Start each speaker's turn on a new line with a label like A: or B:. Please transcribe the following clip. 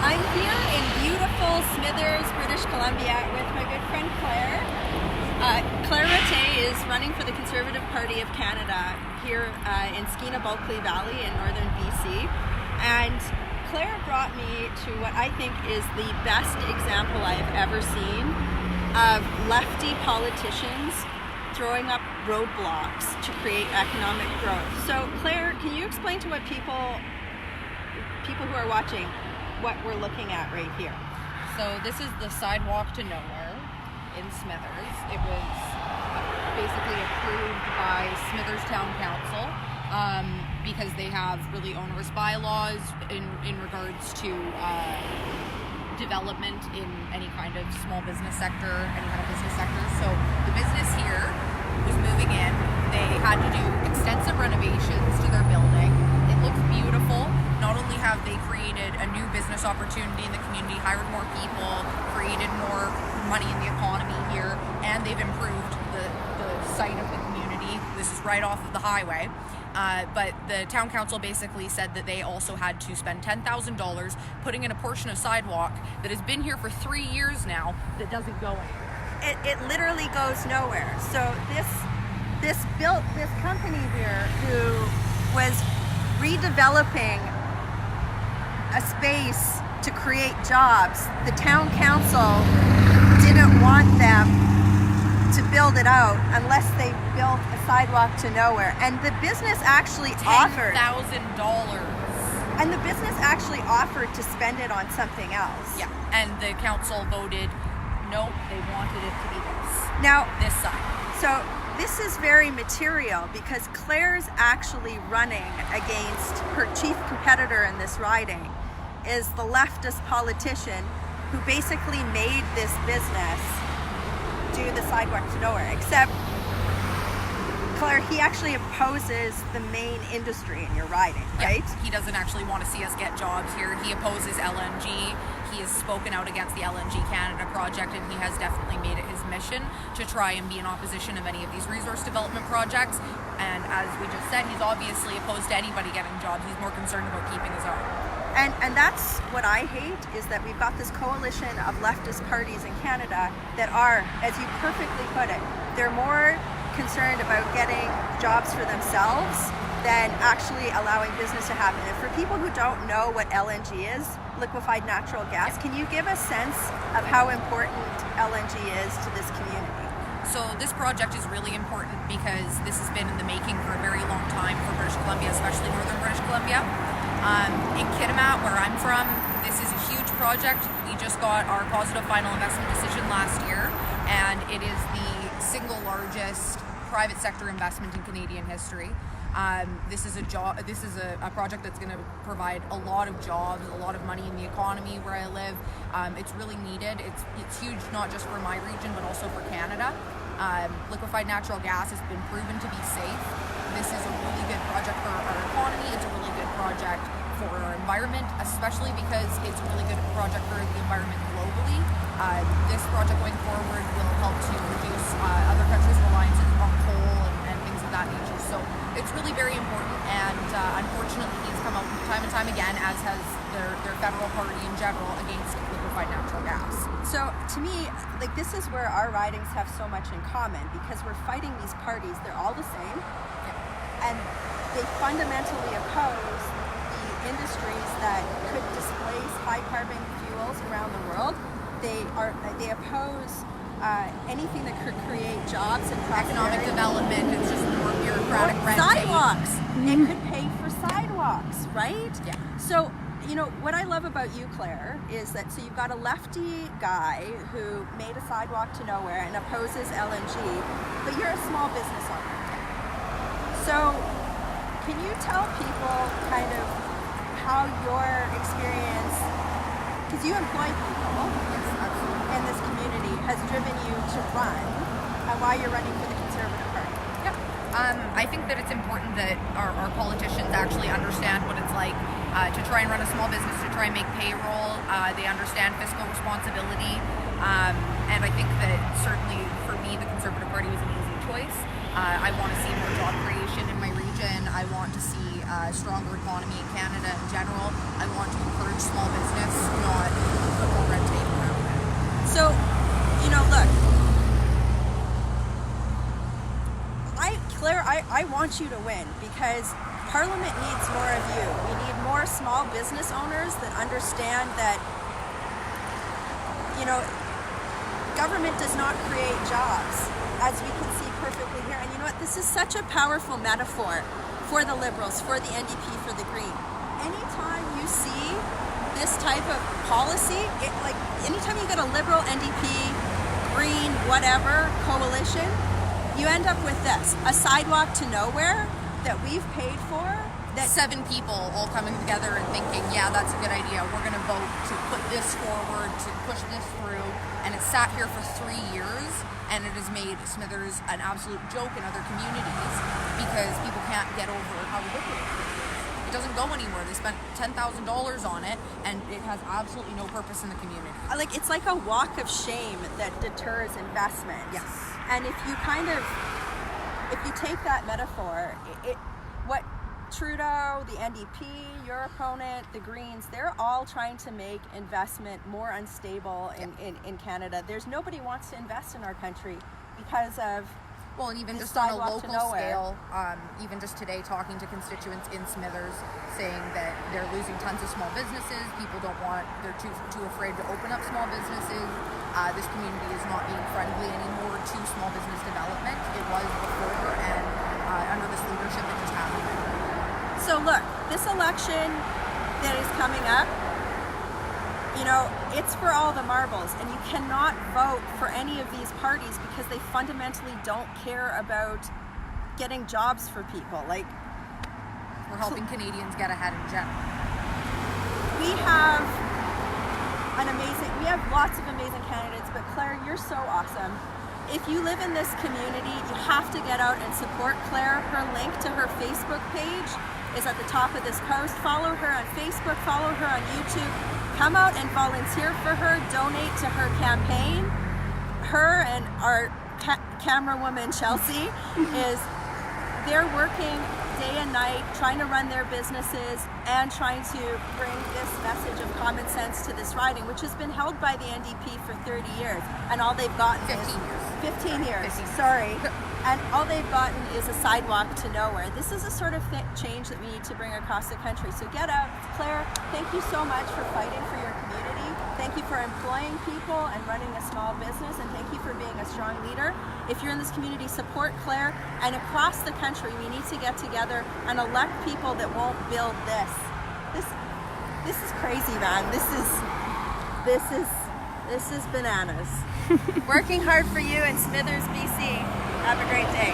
A: I'm here in beautiful Smithers, British Columbia with my good friend Claire. Claire Rattee is running for the Conservative Party of Canada here in Skeena-Bulkley Valley in northern BC. And Claire brought me to what I think is the best example I have ever seen of lefty politicians throwing up roadblocks to create economic growth. So Claire, can you explain to what people who are watching what we're looking at right here?
B: So this is the Sidewalk to Nowhere in Smithers. It was basically approved by Smithers Town Council because they have really onerous bylaws in regards to development in any kind of small business sector, any kind of business sector. So the business here was moving in. They had to do extensive renovations to their building. It looks beautiful. Not only have they created a new business opportunity in the community, hired more people, created more money in the economy here, and they've improved the site of the community. This is right off of the highway. But the town council basically said that they also had to spend $10,000 putting in a portion of sidewalk that has been here for 3 years now that doesn't go anywhere.
A: It literally goes nowhere. So this company here who was redeveloping a space to create jobs, the town council didn't want them to build it out unless they built a sidewalk to nowhere. And the business actually offered
B: $10,000.
A: And the business actually offered to spend it on something else.
B: Yeah, and the council voted no, they wanted it to be this side.
A: So this is very material because Claire's actually running against her chief competitor in this riding is the leftist politician who basically made this business do the sidewalk to nowhere. Except, Claire, he actually opposes the main industry in your riding, right?
B: Yeah, he doesn't actually want to see us get jobs here. He opposes LNG. He has spoken out against the LNG Canada project, and he has definitely made it his mission to try and be in opposition of any of these resource development projects. And as we just said, he's obviously opposed to anybody getting jobs. He's more concerned about keeping his own.
A: And that's what I hate, is that we've got this coalition of leftist parties in Canada that are, as you perfectly put it, they're more concerned about getting jobs for themselves than actually allowing business to happen. And for people who don't know what LNG is, liquefied natural gas, can you give a sense of how important LNG is to this community?
B: So this project is really important because this has been in the making for a very long time for British Columbia, especially northern British Columbia. In Kitimat, where I'm from, this is a huge project. We just got our positive final investment decision last year, and it is the single largest private sector investment in Canadian history. This is a project that's going to provide a lot of jobs, a lot of money in the economy where I live. It's really needed. It's huge, not just for my region, but also for Canada. Liquefied natural gas has been proven to be safe. This is a really good project for our economy. It's a really good project for our environment, especially because it's a really good project for the environment globally. This project going forward will help to reduce other countries' reliance on coal and things of that nature. So it's really very important, and unfortunately he's come out time and time again, as has their federal party in general, against liquefied natural gas.
A: So to me, like, this is where our ridings have so much in common, because we're fighting these parties. They're all the same, and they fundamentally oppose the industries that could displace high carbon fuels around the world. They oppose anything that could create jobs and
B: economic development. It's just more bureaucratic red tape.
A: Sidewalks. It could pay for sidewalks, right?
B: Yeah.
A: So, you know, what I love about you, Claire, is that so you've got a lefty guy who made a sidewalk to nowhere and opposes LNG, but you're a small business owner. So, can you tell people kind of how your experience, because you employ people in this community, has driven you to run, and why you're running for the Conservative Party?
B: I think that it's important that our politicians actually understand what it's like to try and run a small business, to try and make payroll. They understand fiscal responsibility. And I think that certainly for me, the Conservative Party was an easy choice. I want to see more job creation in my region. I want to see a stronger economy in Canada in general. I want to encourage small business, not
A: want you to win because Parliament needs more of you. We need more small business owners that understand that, you know, government does not create jobs, as we can see perfectly here. And you know what? This is such a powerful metaphor for the Liberals, for the NDP, for the Green. Anytime you see this type of policy, like anytime you get a Liberal, NDP, Green, whatever coalition, you end up with this, a sidewalk to nowhere that we've paid for. That
B: 7 people all coming together and thinking, yeah, that's a good idea. We're going to vote to put this forward, to push this through. And it's sat here for 3 years, and it has made Smithers an absolute joke in other communities because people can't get over how ridiculous it is. It doesn't go anywhere. They spent $10,000 on it, and it has absolutely no purpose in the community.
A: Like, it's like a walk of shame that deters investment.
B: Yes.
A: And if you take that metaphor, what Trudeau, the NDP, your opponent, the Greens, they're all trying to make investment more unstable in Canada. There's nobody wants to invest in our country because of
B: well, and even just on a local scale, even just today talking to constituents in Smithers saying that they're losing tons of small businesses, they're too afraid to open up small businesses. This community is not being friendly anymore to small business development. It was before, and under this leadership it just hasn't been.
A: So look, this election that is coming up, you know, it's for all the marbles, and you cannot vote for any of these parties because they fundamentally don't care about getting jobs for people. Like,
B: we're helping Canadians get ahead in general.
A: We have lots of amazing candidates, but Claire, you're so awesome. If you live in this community, you have to get out and support Claire. Her link to her Facebook page is at the top of this post. Follow her on Facebook, follow her on YouTube. Come out and volunteer for her, donate to her campaign. Her and our camera woman, Chelsea, they're working day and night, trying to run their businesses and trying to bring this message of common sense to this riding, which has been held by the NDP for 30 years. And all they've gotten 15 years, sorry. And all they've gotten is a sidewalk to nowhere. This is a sort of change that we need to bring across the country. So get out. Claire, thank you so much for fighting for your community. Thank you for employing people and running a small business, and thank you for being a strong leader. If you're in this community, support Claire. And across the country, we need to get together and elect people that won't build this. This is crazy, man. This is bananas. Working hard for you in Smithers, BC. Have a great day.